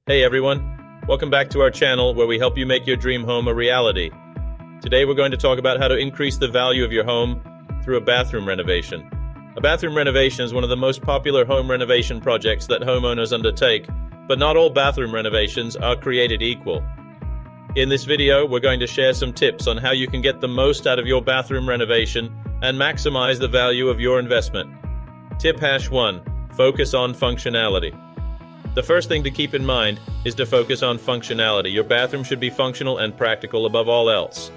Hey everyone, welcome back to our channel where we help you make your dream home a reality. Today we're going to talk about how to increase the value of your home through a bathroom renovation. A bathroom renovation is one of the most popular home renovation projects that homeowners undertake, but not all bathroom renovations are created equal. In this video, we're going to share some tips on how you can get the most out of your bathroom renovation and maximize the value of your investment. Tip #1: focus on functionality. The first thing to keep in mind is to focus on functionality. Your bathroom should be functional and practical above all else.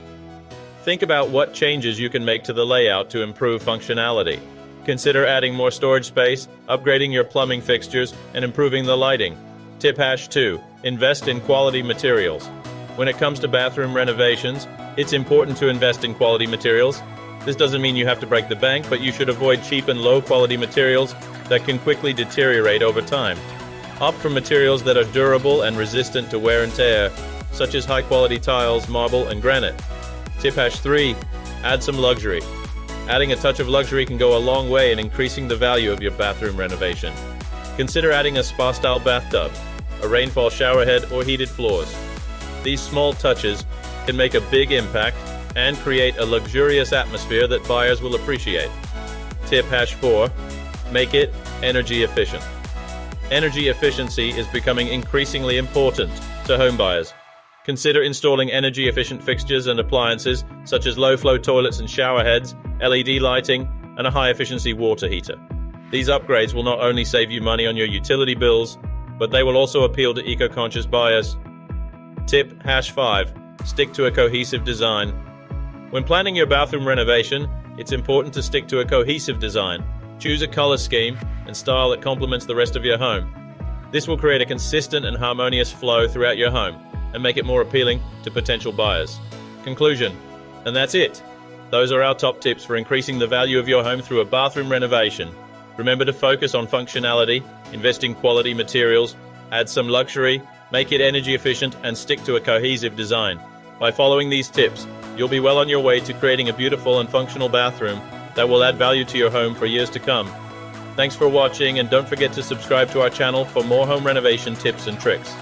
Think about what changes you can make to the layout to improve functionality. Consider adding more storage space, upgrading your plumbing fixtures, and improving the lighting. Tip #2: invest in quality materials. When it comes to bathroom renovations, it's important to invest in quality materials. This doesn't mean you have to break the bank, but you should avoid cheap and low-quality materials that can quickly deteriorate over time. Opt for materials that are durable and resistant to wear and tear, such as high-quality tiles, marble, and granite. Tip #3: add some luxury. Adding a touch of luxury can go a long way in increasing the value of your bathroom renovation. Consider adding a spa-style bathtub, a rainfall showerhead, or heated floors. These small touches can make a big impact and create a luxurious atmosphere that buyers will appreciate. Tip #4: make it energy efficient. Energy efficiency is becoming increasingly important to home buyers. Consider installing energy-efficient fixtures and appliances such as low-flow toilets and shower heads, LED lighting, and a high-efficiency water heater. These upgrades will not only save you money on your utility bills, but they will also appeal to eco-conscious buyers. Tip #5: stick to a cohesive design. When planning your bathroom renovation, it's important to stick to a cohesive design. Choose a color scheme and style that complements the rest of your home. This will create a consistent and harmonious flow throughout your home and make it more appealing to potential buyers. Conclusion, and that's it. Those are our top tips for increasing the value of your home through a bathroom renovation. Remember to focus on functionality, invest in quality materials, add some luxury, make it energy efficient, and stick to a cohesive design. By following these tips, you'll be well on your way to creating a beautiful and functional bathroom that will add value to your home for years to come. Thanks for watching, and don't forget to subscribe to our channel for more home renovation tips and tricks.